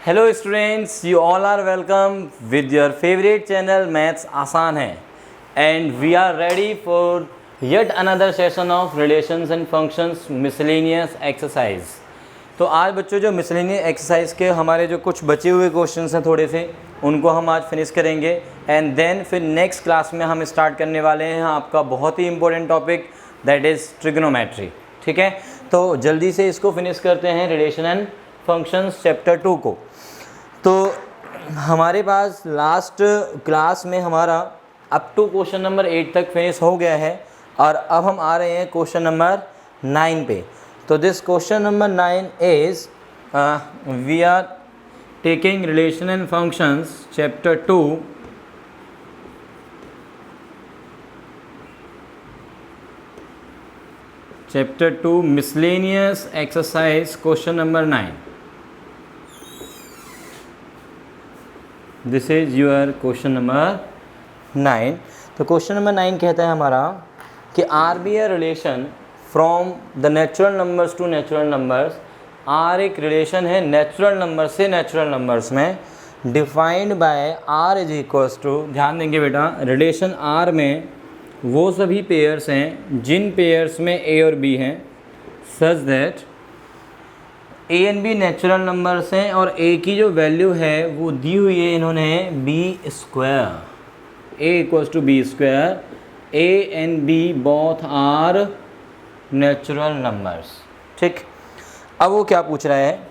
Hello students, you all are welcome with your favourite channel maths आसान है and we are ready for yet another session of relations and functions miscellaneous exercise. तो आज बच्चों जो miscellaneous exercise के हमारे जो कुछ बचे हुए क्वेश्चंस हैं थोड़े से, उनको हम आज फिनिश करेंगे एंड देन फिर नेक्स्ट क्लास में हम स्टार्ट करने वाले हैं आपका बहुत ही important topic that is trigonometry. ठीक है, तो जल्दी से इसको फिनिश करते हैं, रिलेशन एंड फंक्शंस चैप्टर 2 को। तो हमारे पास लास्ट क्लास में हमारा अप टू क्वेश्चन नंबर 8 तक फिनिश हो गया है और अब हम आ रहे हैं क्वेश्चन नंबर 9 पे। तो this question number 9 is we are taking relation and functions chapter 2 chapter 2 miscellaneous exercise question number 9। This is your question number 9। तो क्वेश्चन नंबर 9 कहता है हमारा कि R be a relation from the natural numbers to natural numbers. R एक relation है natural number से natural numbers में, defined by R is equals to, ध्यान देंगे बेटा, रिलेशन आर में वो सभी पेयर्स हैं जिन पेयर्स में ए और बी हैं, such that a and b natural numbers हैं और ए की जो वैल्यू है वो दी हुई है इन्होंने b square, a equals to b square, a and b both are natural numbers. ठीक, अब वो क्या पूछ रहा है,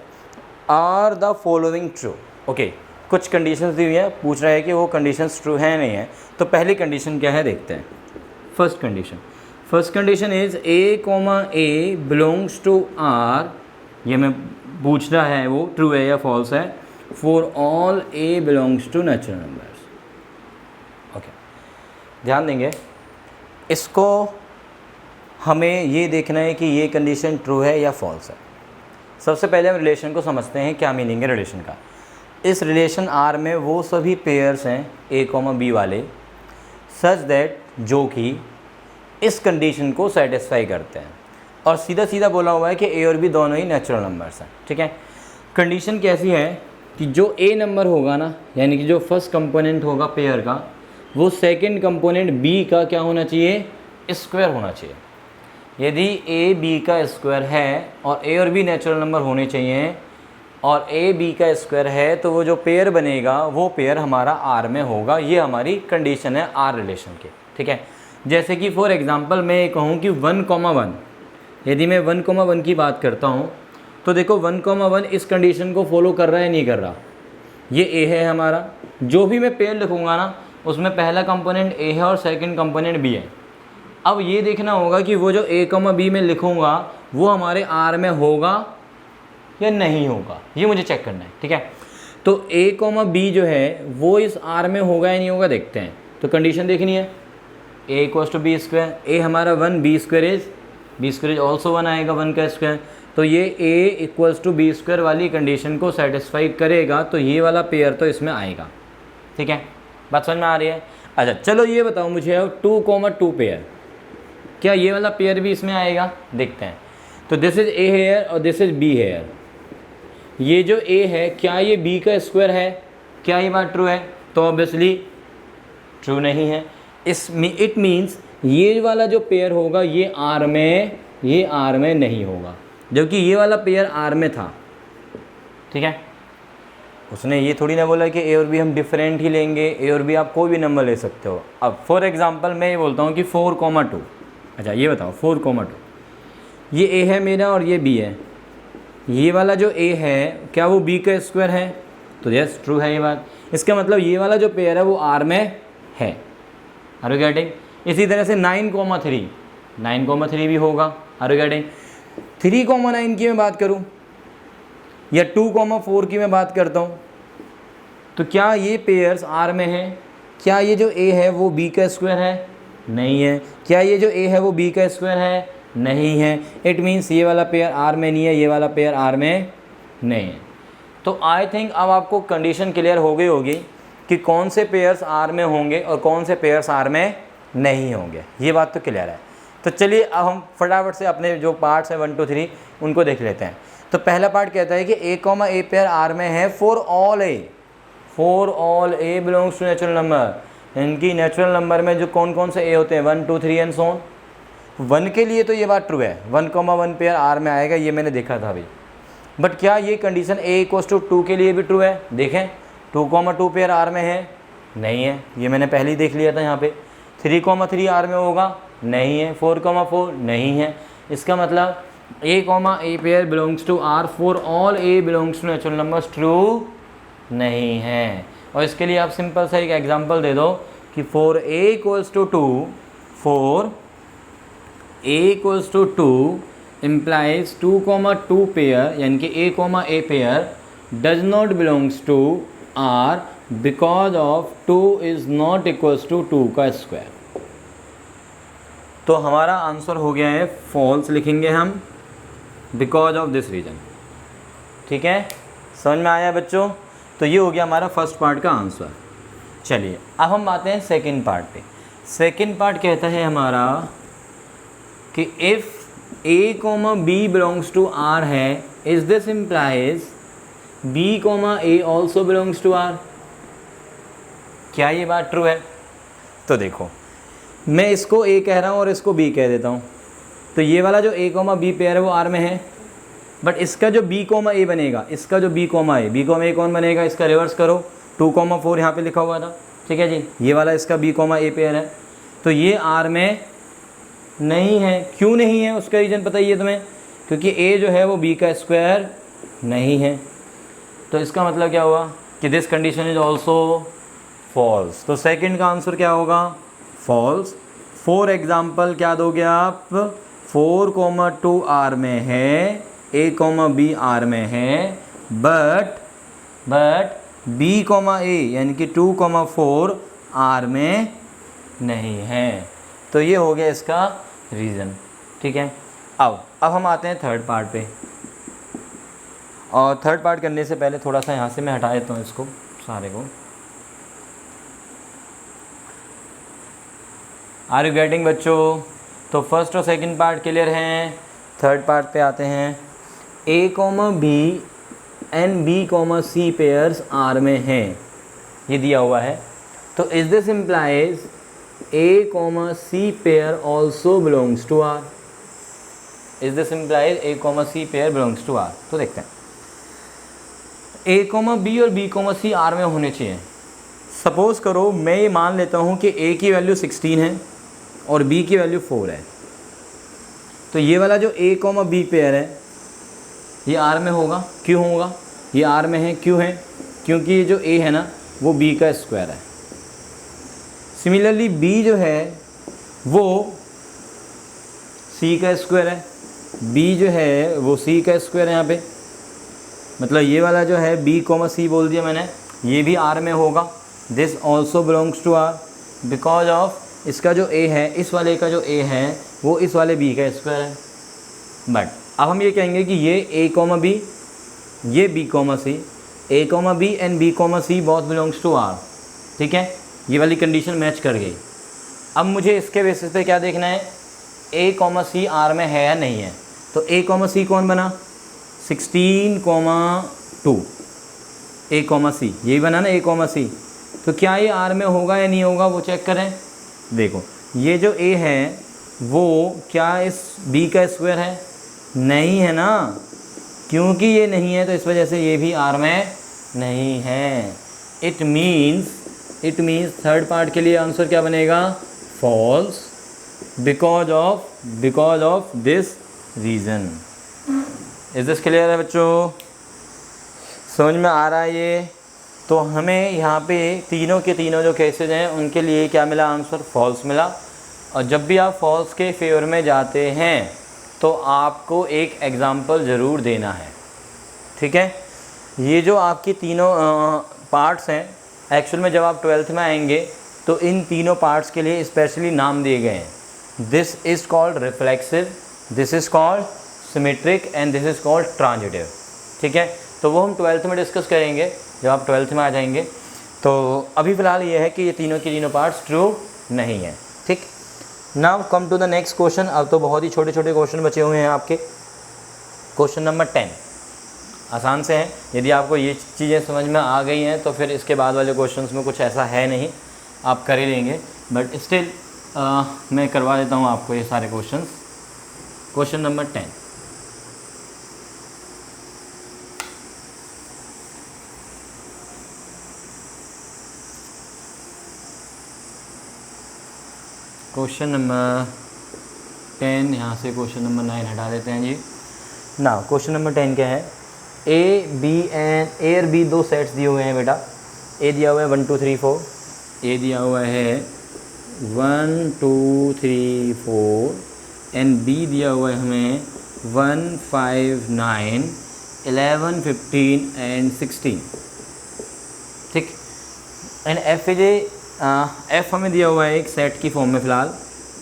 are the following true. Okay, कुछ कंडीशंस दी हुई है, पूछ रहा है कि वो कंडीशंस ट्रू हैं नहीं है। तो पहली कंडीशन क्या है देखते हैं। First condition is a comma a belongs to R, ये मैं पूछ रहा है वो ट्रू है या फॉल्स है, for all a belongs to natural numbers. Okay, ध्यान देंगे, इसको हमें ये देखना है कि ये कंडीशन ट्रू है या फॉल्स है। सबसे पहले हम रिलेशन को समझते हैं, क्या मीनिंग है रिलेशन का। इस रिलेशन आर में वो सभी पेयर्स हैं ए कॉमा बी वाले सच दैट जो कि इस कंडीशन को सेटिस्फाई करते हैं, और सीधा सीधा बोला हुआ है कि ए और बी दोनों ही नेचुरल नंबर्स हैं। ठीक है, कंडीशन कैसी है कि जो ए नंबर होगा ना, यानी कि जो फर्स्ट कंपोनेंट होगा पेयर का, वो सेकंड कंपोनेंट बी का क्या होना चाहिए, स्क्वायर होना चाहिए। यदि ए बी का स्क्वायर है और ए और बी नेचुरल नंबर होने चाहिए और ए बी का स्क्वायर है, तो वो जो पेयर बनेगा वो पेयर हमारा आर में होगा। ये हमारी कंडीशन है आर रिलेशन की। ठीक है, जैसे कि फॉर एग्जांपल मैं ये कहूँ कि 1,1, यदि मैं 1,1 की बात करता हूँ तो देखो 1,1 इस कंडीशन को फॉलो कर रहा है नहीं कर रहा। ये ए है हमारा, जो भी मैं पेयर लिखूँगा ना उसमें पहला कंपोनेंट ए है और सेकंड कंपोनेंट बी है। अब ये देखना होगा कि वो जो ए कॉमा बी में लिखूँगा वो हमारे आर में होगा या नहीं होगा, ये मुझे चेक करना है। ठीक है, तो ए कॉमा बी जो है वो इस आर में होगा या नहीं होगा देखते हैं। तो कंडीशन देखनी है, ए इक्वल्स टू बी स्क्वायर, ए हमारा 1, बी स्क्वायर इज ऑल्सो 1 आएगा 1 का स्क्वायर, तो ये ए इक्वल्स टू बी स्क्वायर वाली कंडीशन को सेटिस्फाई करेगा, तो ये वाला पेयर तो इसमें आएगा। ठीक है, बात समझ में आ रही है। अच्छा चलो ये बताओ मुझे, 2,2 पेयर, क्या ये वाला पेयर भी इसमें आएगा देखते हैं। तो दिस इज ए हेयर और दिस इज बी हेयर। ये जो ए है क्या ये बी का स्क्वायर है, क्या ये बात ट्रू है, तो ऑब्वियसली ट्रू नहीं है। इट मीन्स ये वाला जो पेयर होगा ये आर में नहीं होगा, जबकि ये वाला पेयर आर में था। ठीक है, उसने ये थोड़ी ना बोला कि ए और बी हम डिफरेंट ही लेंगे, ए और बी आप कोई भी नंबर ले सकते हो। अब फॉर एग्जांपल मैं ये बोलता हूँ कि 4,2। अच्छा ये बताओ 4,2, ये ए है मेरा और ये बी है, ये वाला जो ए है क्या वो बी का स्क्वायर है, तो यस ट्रू है ये बात। इसका मतलब ये वाला जो पेयर है वो आर में है। Are you getting? इसी तरह से 9,3 भी होगा। Are you getting? 3,9 की मैं बात करूं या 2,4 की मैं बात करता हूं, तो क्या ये पेयर्स आर में है? क्या ये जो ए है वो बी का स्क्वायर है? नहीं है। क्या ये जो ए है वो बी का स्क्वायर है? नहीं है। इट मीन्स ये वाला पेयर आर में नहीं है, ये वाला पेयर आर में नहीं है। तो आई थिंक अब आपको कंडीशन क्लियर हो गई होगी कि कौन से पेयर्स आर में होंगे और कौन से पेयर्स आर में नहीं होंगे, ये बात तो क्लियर है। तो चलिए अब हम फटाफट से अपने जो पार्ट्स हैं 1, 2, 3 उनको देख लेते हैं। तो पहला पार्ट कहता है कि a comma a pair R में है for all a belongs to natural number. इनकी नेचुरल नंबर में जो कौन कौन से ए होते हैं 1 2 3 एंड सो ऑन। 1 के लिए तो ये बात ट्रू है, 1,1 पेयर आर में आएगा, ये मैंने देखा था अभी। बट क्या ये कंडीशन ए इक्वल्स टू 2 के लिए भी ट्रू है? देखें 2,2 पेयर आर में है, नहीं है, ये मैंने पहले ही देख लिया था यहाँ पे। 3,3 आर में होगा, नहीं है। 4,4 नहीं है। इसका मतलब a pair belongs to R for all a belongs to natural numbers true नहीं है। और इसके लिए आप सिंपल सा एक एग्जांपल दे दो कि for a equals to 2 implies 2,2 pair, यानी कि a pair does not belongs to R because of 2 is not equals to 2 का स्क्वायर। तो हमारा आंसर हो गया है फॉल्स, लिखेंगे हम बिकॉज ऑफ दिस रीज़न। ठीक है, समझ में आया बच्चों? तो ये हो गया हमारा फर्स्ट पार्ट का आंसर। चलिए अब हम आते हैं सेकंड पार्ट पे। सेकंड पार्ट कहता है हमारा कि if a comma b belongs to R है, is this implies b comma a also belongs to R. क्या ये बात ट्रू है? तो देखो मैं इसको ए कह रहा हूँ और इसको बी कह देता हूँ, तो ये वाला जो ए कॉमा बी पेयर है वो आर में है। बट इसका जो बी कॉमा ए बनेगा, इसका जो बी कॉमा ए कौन बनेगा? इसका रिवर्स करो, 2,4 यहाँ पे लिखा हुआ था, ठीक है जी। ये वाला इसका बी कॉमा ए पेयर है, तो ये आर में नहीं है। क्यों नहीं है? उसका रीज़न पता ही है तुम्हें, क्योंकि ए जो है वो बी का स्क्वायर नहीं है। तो इसका मतलब क्या हुआ कि this condition is also false. तो सेकंड का आंसर क्या होगा? फॉल्स। फॉर एग्जाम्पल क्या दोगे आप? 4,2 आर में है, ए कॉमा बी आर में है, बट बी कॉमा ए यानी कि 2,4 आर में नहीं है। तो ये हो गया इसका रीज़न। ठीक है, अब हम आते हैं थर्ड पार्ट पे। और थर्ड पार्ट करने से पहले थोड़ा सा यहाँ से मैं हटा देता हूँ इसको सारे को। आर यू गेटिंग बच्चों? तो फर्स्ट और सेकंड पार्ट क्लियर हैं। थर्ड पार्ट पे आते हैं। A comma b and b comma c pairs R में हैं, ये दिया हुआ है। तो is this implies a comma c pair also belongs to R. Is this implies a comma c pair belongs to R. तो देखते हैं, ए कॉमा बी और बी कॉमा सी आर में होने चाहिए। सपोज़ करो मैं ये मान लेता हूँ कि ए की वैल्यू 16 है और बी की वैल्यू 4 है, तो ये वाला जो ए कॉमा बी पेयर है ये आर में होगा। क्यों होगा? ये आर में है, क्यों है? क्योंकि ये जो ए है ना वो बी का स्क्वायर है। सिमिलरली बी जो है वो सी का स्क्वायर है, बी जो है वो सी का स्क्वायर है यहाँ पे। मतलब ये वाला जो है बी कॉमा सी बोल दिया मैंने, ये भी आर में होगा। This also belongs to R because of इसका जो ए है, इस वाले का जो ए है वो इस वाले बी का स्क्वायर है। बट अब हम ये कहेंगे कि ये ए कॉमा बी, ये b comma c, a comma b and b comma c both belongs to R. ठीक है, ये वाली कंडीशन मैच कर गई। अब मुझे इसके बेसिस पे क्या देखना है? ए कॉमा सी आर में है या नहीं है। तो ए कॉमा सी कौन बना? 16,2 ए कॉमा सी, यही बना ना ए कॉमा सी। तो क्या ये आर में होगा या नहीं होगा वो चेक करें। देखो ये जो ए है वो क्या इस बी का स्क्वायर है? नहीं है ना, क्योंकि ये नहीं है तो इस वजह से ये भी आर में नहीं है। इट मीन्स थर्ड पार्ट के लिए आंसर क्या बनेगा? False because of this reason. Is this clear है बच्चों? समझ में आ रहा है ये? तो हमें यहाँ पे तीनों के तीनों जो केसेज हैं उनके लिए क्या मिला? आंसर फॉल्स मिला। और जब भी आप फॉल्स के फेवर में जाते हैं तो आपको एक एग्ज़ाम्पल ज़रूर देना है। ठीक है, ये जो आपकी तीनों पार्ट्स हैं, एक्चुअल में जब आप 12th में आएंगे तो इन तीनों पार्ट्स के लिए स्पेशली नाम दिए गए हैं। This is called reflexive, this is called symmetric and this is called transitive. ठीक है, तो वो हम 12th में डिस्कस करेंगे जब आप 12th में आ जाएंगे। तो अभी फ़िलहाल ये है कि ये तीनों के तीनों पार्ट्स ट्रू नहीं है। ठीक, now come to the next question. अब तो बहुत ही छोटे छोटे क्वेश्चन बचे हुए हैं आपके। Question number 10। आसान से हैं। यदि आपको ये चीज़ें समझ में आ गई हैं तो फिर इसके बाद वाले क्वेश्चंस में कुछ ऐसा है नहीं, आप कर ही लेंगे। बट स्टिल मैं करवा देता हूँ आपको ये सारे questions. Question number 10, question number 10, यहाँ से क्वेश्चन नंबर 9 हटा देते हैं जी ना। क्वेश्चन नंबर 10 क्या है, ए और बी दो सेट्स दिए हुए हैं बेटा। ए दिया हुआ है 1 2 3 4, ए दिया हुआ है 1 2 3 4 एंड बी दिया हुआ है हमें 1 5 9 11 15 एंड 16। ठीक, एंड एफ इज एफ हमें दिया हुआ है एक सेट की फॉर्म में फ़िलहाल।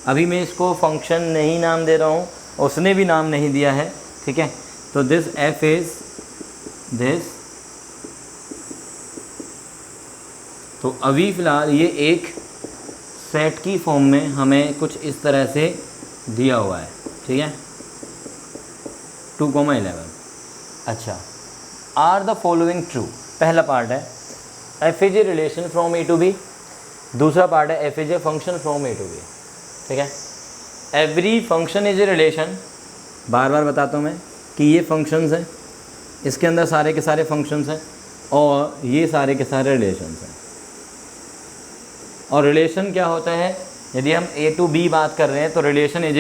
अभी मैं इसको फंक्शन नहीं नाम दे रहा हूँ, उसने भी नाम नहीं दिया है। ठीक है, तो दिस एफ इज़ दिस, तो अभी फ़िलहाल ये एक सेट की फॉर्म में हमें कुछ इस तरह से दिया हुआ है। ठीक है, 2,11। अच्छा, आर द फॉलोइंग ट्रू, पहला पार्ट है f is a relation from a to b, दूसरा पार्ट है f is a function from a to b. ठीक है, every function is a relation, बार बार बताता हूँ मैं कि ये फंक्शंस हैं, इसके अंदर सारे के सारे फंक्शंस हैं और ये सारे के सारे रिलेशंस हैं। और रिलेशन क्या होता है, यदि हम ए टू बी बात कर रहे हैं तो रिलेशन इज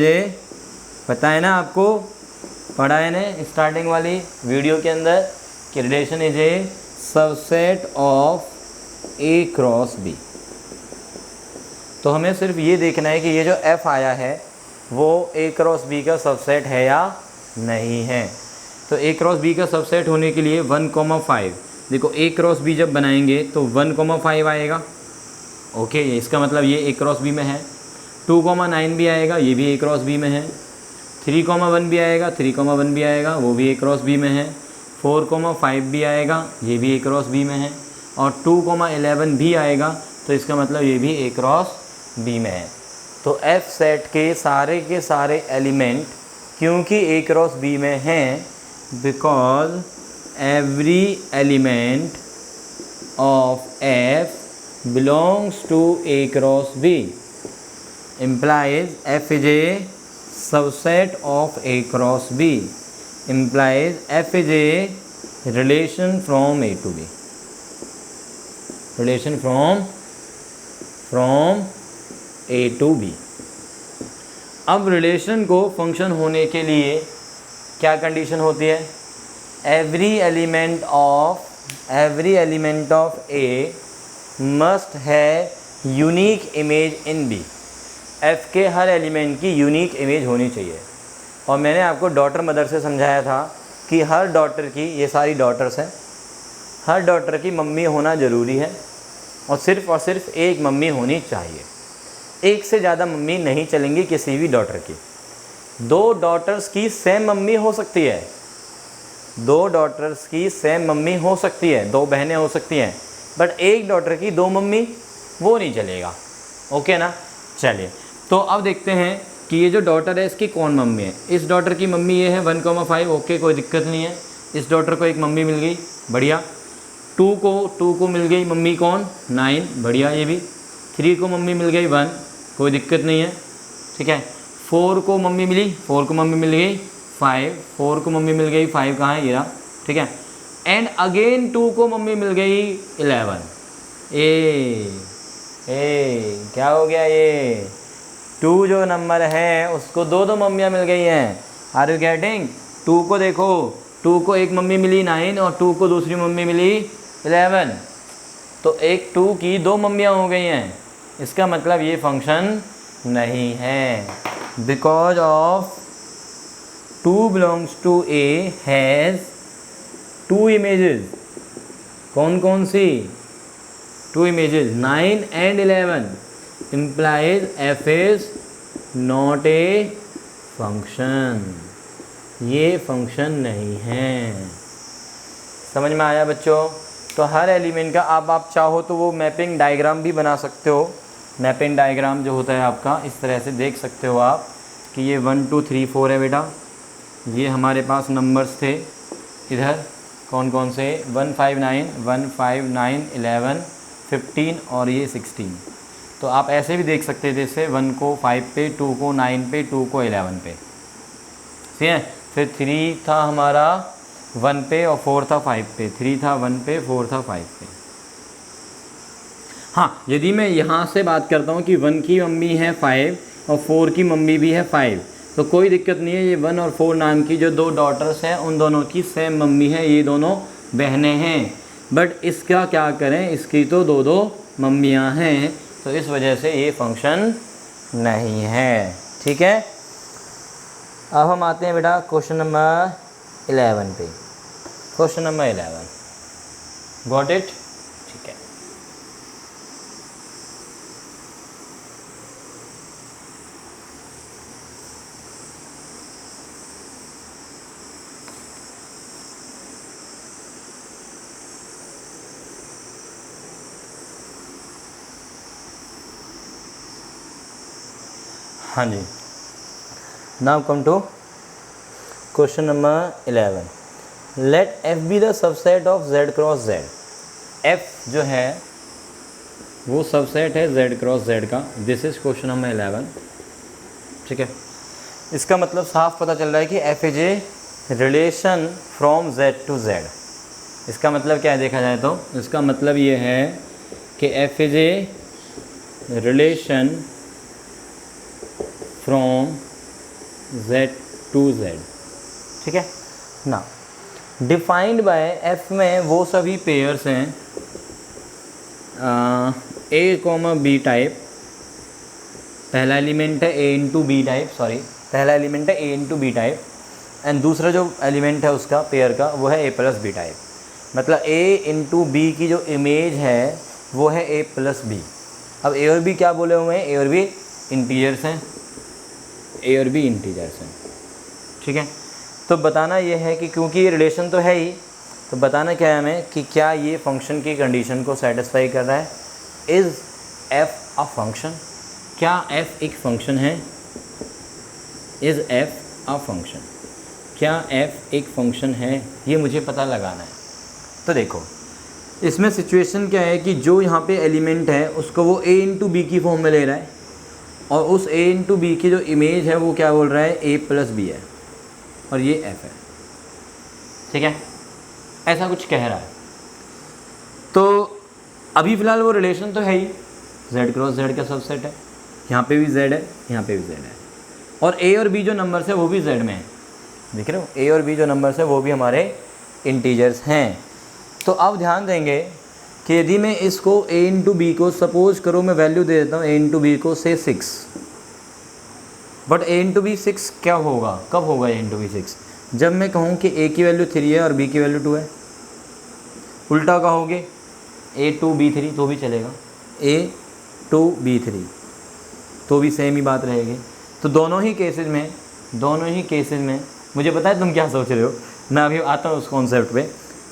ए पता है ना, आपको पढ़ा है ना स्टार्टिंग वाली वीडियो के अंदर कि relation is a subset of a cross b. तो हमें सिर्फ ये देखना है कि ये जो एफ आया है वो ए क्रॉस बी का सबसेट है या नहीं है। तो ए क्रॉस बी का सबसेट होने के लिए 1,5, देखो ए क्रॉस बी जब बनाएंगे तो 1,5 आएगा। ओके, इसका मतलब ये ए क्रॉस बी में है। 2,9 भी आएगा, ये भी ए क्रॉस बी में है। 3,1 भी आएगा, 3,1 भी आएगा, वो भी ए क्रॉस बी में है। 4,5 भी आएगा, ये भी ए क्रॉस बी में है। और 2,11 भी आएगा, तो इसका मतलब ये भी ए क्रॉस बी में है। तो एफ सेट के सारे एलिमेंट क्योंकि ए क्रॉस बी में हैं, because every element of f belongs to a cross b implies f is a subset of a cross b, implies f is a relation from a to b, relation from a to b। अब relation को function होने के लिए क्या condition होती है, every element of a must है unique image in b, f के हर एलिमेंट की यूनिक इमेज होनी चाहिए। और मैंने आपको डॉटर मदर से समझाया था कि हर डॉटर की, ये सारी डॉटर्स हैं, हर डॉटर की मम्मी होना ज़रूरी है और सिर्फ एक मम्मी होनी चाहिए। एक से ज़्यादा मम्मी नहीं चलेंगी किसी भी डॉटर की। दो डॉटर्स की सेम मम्मी हो सकती है, दो डॉटर्स की सेम मम्मी हो सकती है, दो बहनें हो सकती हैं, बट एक डॉटर की दो मम्मी वो नहीं चलेगा। ओके ना, चलिए तो अब देखते हैं कि ये जो डॉटर है इसकी कौन मम्मी है। इस डॉटर की मम्मी ये है 1,5, ओके कोई दिक्कत नहीं है। इस डॉटर को एक मम्मी मिल गई, बढ़िया। 2 को मिल गई मम्मी कौन, 9, बढ़िया। ये भी 3 को मम्मी मिल गई 1, कोई दिक्कत नहीं है, ठीक है। 4 को मम्मी मिली, 4 को मम्मी मिल गई 5, 4 को मम्मी मिल गई 5, कहाँ है ये रहा, ठीक है। एंड अगेन 2 को मम्मी मिल गई 11। क्या हो गया, ये 2 जो नंबर है उसको दो मम्मियाँ मिल गई हैं। Are you getting? 2 को देखो, 2 को एक मम्मी मिली 9 और 2 को दूसरी मम्मी मिली 11, तो एक 2 की 2 मम्मियाँ हो गई हैं। इसका मतलब ये फंक्शन नहीं है, because of 2 belongs to a has 2 images. कौन कौन सी 2 images, 9 and 11, implies f is not a function, ये फंक्शन नहीं है। समझ में आया बच्चों? तो हर एलिमेंट का आप चाहो तो वो मैपिंग डायग्राम भी बना सकते हो। मैपिंग डायग्राम जो होता है आपका, इस तरह से देख सकते हो आप कि ये 1 2 3 4 है बेटा, ये हमारे पास नंबर्स थे इधर कौन कौन से 159, 159, 11, 15 और ये 16। तो आप ऐसे भी देख सकते थे जैसे 1 को 5 पे, 2 को 9 पे, 2 को 11 पे, ठीक है। फिर 3 था हमारा 1 पे और 4 था 5 पे, 3 था 1 पे, 4 था 5 पे। हाँ, यदि मैं यहाँ से बात करता हूँ कि 1 की मम्मी है 5 और 4 की मम्मी भी है 5, तो कोई दिक्कत नहीं है। ये 1 और 4 नाम की जो दो डॉटर्स हैं उन दोनों की सेम मम्मी है, ये दोनों बहनें हैं। बट इसका क्या करें, इसकी तो दो दो मम्मियाँ हैं, तो इस वजह से ये फंक्शन नहीं है, ठीक है। अब हम आते हैं बेटा क्वेश्चन नंबर 11 पे। क्वेश्चन नंबर 11, गॉट इट, ठीक है। हाँ जी, now come to question number 11। Let f be the subset of Z cross Z. F जो है वो सबसेट है जेड क्रॉस जेड का। दिस इज क्वेश्चन नंबर 11, ठीक है। इसका मतलब साफ पता चल रहा है कि f is a relation from Z to Z. इसका मतलब क्या है देखा जाए तो, इसका मतलब ये है कि f is a relation from z to z, ठीक है ना। डिफाइंड बाय एफ में वो सभी पेयर्स हैं ए कॉमा बी टाइप। पहला एलिमेंट है ए इंटू बी टाइप, सॉरी पहला एलिमेंट है ए इंटू बी टाइप, एंड दूसरा जो एलिमेंट है उसका पेयर का वो है ए प्लस बी टाइप। मतलब ए इंटू बी की जो इमेज है वो है ए प्लस बी। अब ए और बी क्या बोले हुए हैं, ए और बी इंटीजर्स हैं, ए और बी इंटीजर्स हैं, ठीक है। तो बताना ये है कि क्योंकि ये रिलेशन तो है ही, तो बताना क्या है हमें कि क्या ये फंक्शन की कंडीशन को सेटिस्फाई कर रहा है। इज़ एफ अ फंक्शन, क्या एफ एक फंक्शन है। इज़ एफ अ फंक्शन, क्या एफ एक फंक्शन है, ये मुझे पता लगाना है। तो देखो इसमें सिचुएशन क्या है कि जो यहाँ पे एलिमेंट है उसको वो ए इंटू बी की फॉर्म में ले रहा है, और उस a इंटू बी की जो इमेज है वो क्या बोल रहा है, a प्लस बी है, और ये f है, ठीक है। ऐसा कुछ कह रहा है। तो अभी फ़िलहाल वो रिलेशन तो है ही, z क्रॉस z का सबसेट है। यहाँ पे भी z है, यहाँ पे भी z है, और a और b जो नंबर्स है वो भी z में है। देख रहे हो, a और b जो नंबर्स है वो भी हमारे इंटीजर्स हैं। तो अब ध्यान देंगे कि यदि मैं इसको a इंटू बी को सपोज करो मैं वैल्यू दे देता हूँ a इंटू बी को से 6, बट a इंटू बी 6 क्या होगा, कब होगा a इंटू बी 6, जब मैं कहूँ कि a की वैल्यू 3 है और b की वैल्यू 2 है। उल्टा कहोगे a 2 b 3 तो भी चलेगा, a 2 b 3 तो भी सेम ही बात रहेगी। तो दोनों ही केसेस में मुझे पता है तुम क्या सोच रहे हो, मैं अभी आता हूँ उस कॉन्सेप्ट पे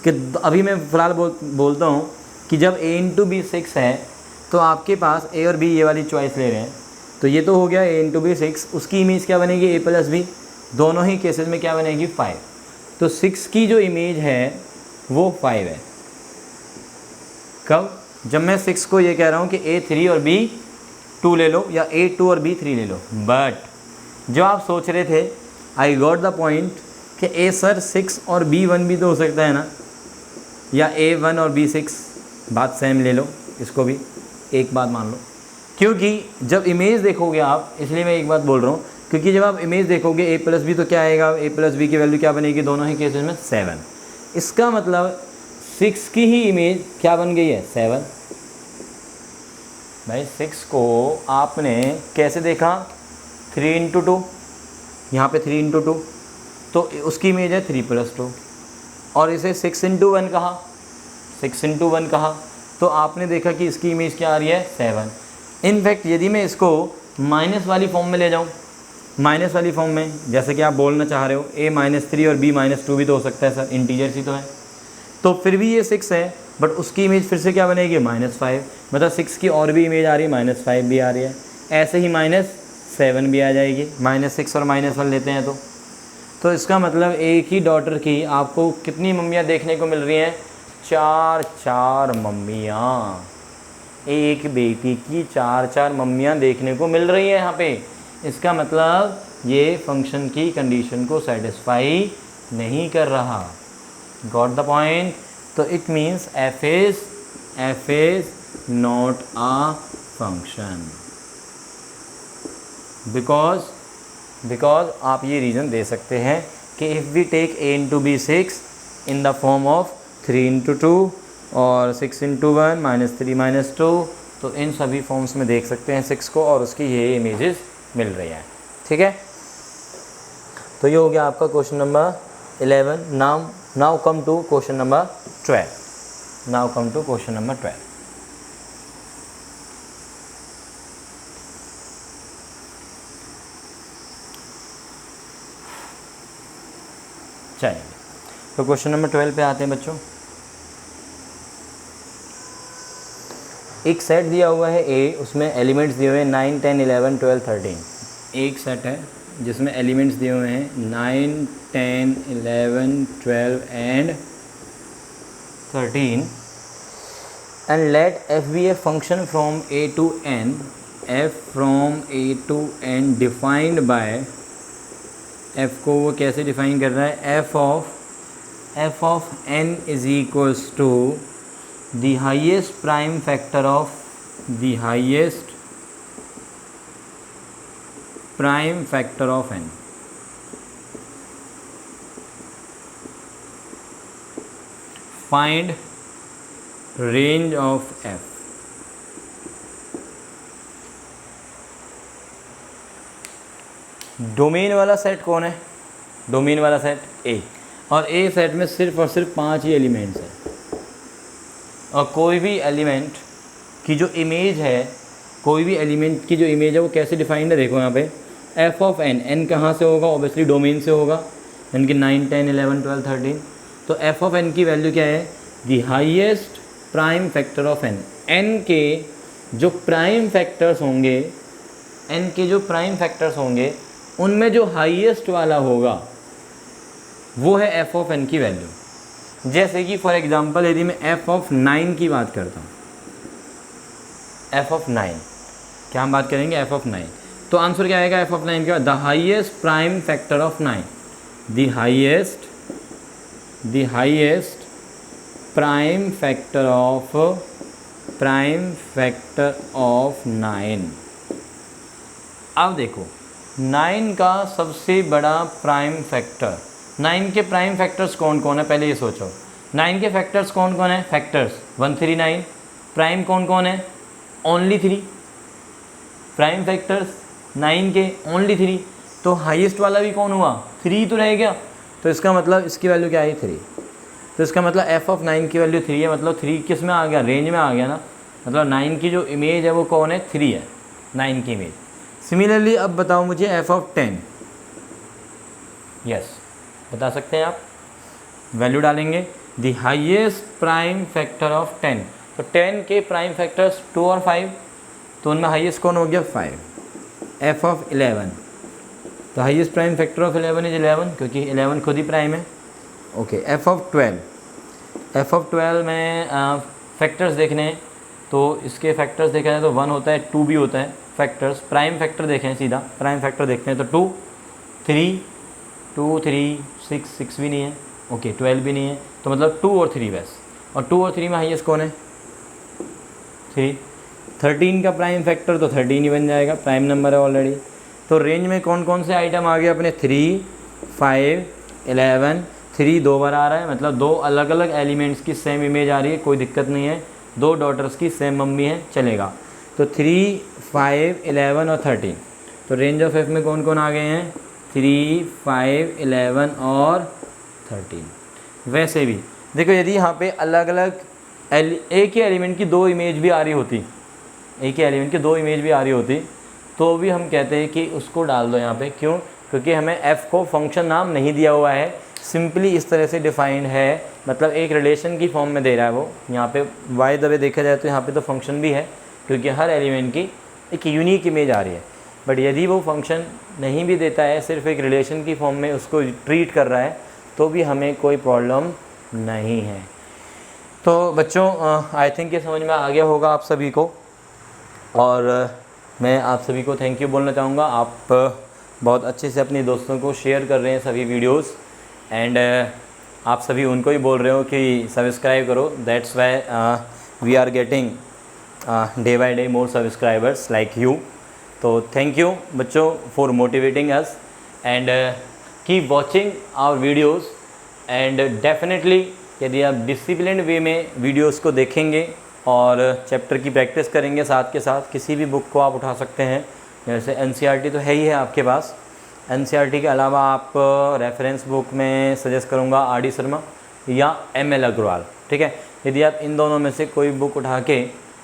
कि अभी मैं फ़िलहाल बोलता हूँ कि जब a इंटू बी 6 है तो आपके पास a और b ये वाली चॉइस ले रहे हैं, तो ये तो हो गया a इंटू बी 6, उसकी इमेज क्या बनेगी a प्लस बी, दोनों ही केसेस में क्या बनेगी 5। तो 6 की जो इमेज है वो 5 है। कब, जब मैं 6 को ये कह रहा हूँ कि a 3 और b 2 ले लो, या a 2 और b 3 ले लो। बट जो आप सोच रहे थे, आई गॉट द पॉइंट कि a सर 6 और b 1 भी तो हो सकता है ना, या a 1 और b 6, बात सेम ले लो, इसको भी एक बात मान लो। क्योंकि जब इमेज देखोगे आप, इसलिए मैं एक बात बोल रहा हूँ, क्योंकि जब आप इमेज देखोगे a प्लस बी तो क्या आएगा, a प्लस बी की वैल्यू क्या बनेगी दोनों ही केसेस में 7। इसका मतलब 6 की ही इमेज क्या बन गई है 7। भाई 6 को आपने कैसे देखा, 3 इंटू 2, यहाँ पर 3 इंटू 2, तो उसकी इमेज है 3 प्लस 2, और इसे 6 इंटू 1 कहा, 6 इंटू 1 कहा, तो आपने देखा कि इसकी इमेज क्या आ रही है 7। इनफैक्ट यदि मैं इसको माइनस वाली फॉर्म में ले जाऊँ, माइनस वाली फॉर्म में, जैसे कि आप बोलना चाह रहे हो a -3 और b -2 भी तो हो सकता है सर, इंटीजर्स ही तो है, तो फिर भी ये 6 है, बट उसकी इमेज फिर से क्या बनेगी -5। मतलब 6 की और भी इमेज आ रही है, -5 भी आ रही है, ऐसे ही -7 भी आ जाएगी, -6 और -1 लेते हैं तो इसका मतलब एक ही डॉटर की आपको कितनी मम्मियाँ देखने को मिल रही हैं? 4 मम्मियाँ। एक बेटी की 4 मम्मियाँ देखने को मिल रही है यहाँ पे। इसका मतलब ये फंक्शन की कंडीशन को सेटिस्फाई नहीं कर रहा। Got the point? तो it means f is not a function. Because आप ये रीज़न दे सकते हैं कि if we take a into b 6 in the form of 3 into 2 और 6 इंटू 1 -3 -2, तो इन सभी फॉर्म्स में देख सकते हैं 6 को और उसकी ये इमेजेस मिल रही हैं। ठीक है, तो ये हो गया आपका question number 11। Now come to question number 12। चलिए, तो क्वेश्चन नंबर 12 पे आते हैं बच्चों। एक सेट दिया हुआ है A, उसमें एलिमेंट्स दिए हुए हैं 9, 10, 11, 12, 13। एक सेट है जिसमें एलिमेंट्स दिए हुए हैं 9, 10, 11, 12 and 13, and let f be a function from a to n, f from a to n defined by, f को वो कैसे डिफाइन कर रहा है? f of n is equals to the highest prime factor of n. Find range of f. Domain वाला set कौन है? Domain वाला सेट A, और A सेट में सिर्फ और सिर्फ 5 ही एलिमेंट्स हैं, और कोई भी एलिमेंट की जो इमेज है, वो कैसे डिफाइंड है? देखो यहाँ पे f ऑफ n कहाँ से होगा? ऑब्वियसली डोमेन से होगा, यानी कि 9, 10, 11, 12, 13। तो f ऑफ n की वैल्यू क्या है? The highest prime factor of n। n के जो प्राइम फैक्टर्स होंगे उनमें जो हाईएस्ट वाला होगा वो है f ऑफ n की वैल्यू। जैसे कि फॉर एग्जांपल यदि मैं f ऑफ 9 की बात करता हूँ, f ऑफ 9 क्या हम बात करेंगे? f ऑफ 9, तो आंसर क्या आएगा f ऑफ 9 का? The highest prime factor of 9, the highest prime factor of 9। अब देखो 9 का सबसे बड़ा प्राइम फैक्टर, 9 के प्राइम फैक्टर्स कौन कौन है? पहले ये सोचो, 9 के फैक्टर्स कौन कौन है? फैक्टर्स 1, 3, 9। प्राइम कौन कौन है? ओनली 3। प्राइम फैक्टर्स 9 के ओनली 3, तो हाईएस्ट वाला भी कौन हुआ? 3 तो रह गया। तो इसका मतलब इसकी वैल्यू क्या आई? 3। तो इसका मतलब f ऑफ 9 की वैल्यू 3 है, मतलब 3 किस में आ गया? रेंज में आ गया ना, मतलब 9 की जो इमेज है वो कौन है? 3 है, 9 की इमेज। सिमिलरली अब बताओ मुझे f ऑफ 10। यस, बता सकते हैं आप, वैल्यू डालेंगे the highest prime factor of 10। तो 10 के प्राइम फैक्टर्स 2 और 5, तो उनमें हाईएस्ट कौन हो गया? 5। f ऑफ 11, तो highest prime factor of 11 is 11, क्योंकि 11 खुद ही प्राइम है। ओके, f ऑफ 12 में फैक्टर्स देखने हैं, तो इसके फैक्टर्स देखा जाए तो 1 होता है, 2 भी होता है फैक्टर्स। प्राइम फैक्टर देखें, सीधा प्राइम फैक्टर देखते हैं तो 2, 3, 6 भी नहीं है, ओके 12 भी नहीं है, तो मतलब 2 और 3 बस। और 2 और 3 में हाईएस्ट कौन है? 3। 13 का प्राइम फैक्टर तो 13 ही बन जाएगा, प्राइम नंबर है ऑलरेडी। तो रेंज में कौन कौन से आइटम आ गए अपने? 3, 5, 11। 3 2 बार आ रहा है, मतलब 2 अलग अलग एलिमेंट्स की सेम इमेज आ रही है, कोई दिक्कत नहीं है। 2 डॉटर्स की सेम मम्मी है, चलेगा। तो 3, 5, 11 और 13, तो रेंज ऑफ f में कौन कौन आ गए हैं? 3, 5, 11 और 13। वैसे भी देखो, यदि यहाँ पे अलग अलग एक ही एलिमेंट की 2 इमेज भी आ रही होती, तो भी हम कहते हैं कि उसको डाल दो यहाँ पे। क्यों? क्योंकि हमें f को फंक्शन नाम नहीं दिया हुआ है, सिंपली इस तरह से डिफाइंड है, मतलब एक रिलेशन की फॉर्म में दे रहा है वो। यहाँ पे वाई द वे देखा जाए तो यहाँ पे तो फंक्शन भी है, क्योंकि हर एलिमेंट की एक यूनिक इमेज आ रही है। बट यदि वो फंक्शन नहीं भी देता है, सिर्फ एक रिलेशन की फॉर्म में उसको ट्रीट कर रहा है, तो भी हमें कोई प्रॉब्लम नहीं है। तो बच्चों आई थिंक ये समझ में आ गया होगा आप सभी को, और मैं आप सभी को थैंक यू बोलना चाहूँगा। आप बहुत अच्छे से अपने दोस्तों को शेयर कर रहे हैं सभी वीडियोस, एंड आप सभी उनको ही बोल रहे हो कि सब्सक्राइब करो। That's why we are getting day by day more subscribers like you. तो थैंक यू बच्चों for motivating us, and keep watching our videos, and definitely यदि आप डिसिप्लिन्ड वे में वीडियोस को देखेंगे और चैप्टर की प्रैक्टिस करेंगे, साथ के साथ किसी भी बुक को आप उठा सकते हैं। जैसे एनसीईआरटी तो है ही है आपके पास, एनसीईआरटी के अलावा आप रेफरेंस बुक में सजेस्ट करूँगा आर डी शर्मा या एमएल अग्रवाल, ठीक है। यदि आप इन दोनों में से कोई बुक उठा के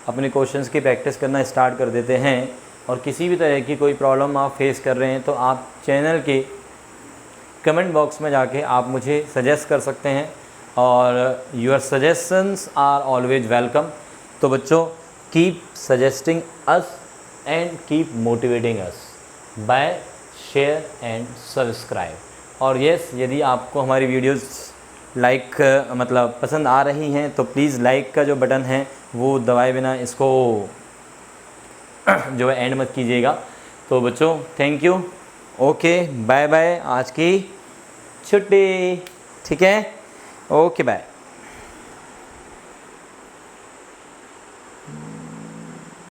अपने क्वेश्चंस की प्रैक्टिस करना स्टार्ट कर देते हैं और किसी भी तरह की कोई प्रॉब्लम आप फेस कर रहे हैं, तो आप चैनल के कमेंट बॉक्स में जाके आप मुझे सजेस्ट कर सकते हैं, और your suggestions are always welcome. तो बच्चों keep suggesting us and keep motivating us by share and subscribe. और यस, यदि आपको हमारी वीडियोस लाइक मतलब पसंद आ रही हैं, तो प्लीज़ लाइक का जो बटन है वो दबाए बिना इसको जो है एंड मत कीजिएगा। तो बच्चों thank you, okay bye bye, आज की छुट्टी, ठीक है, ओके बाय।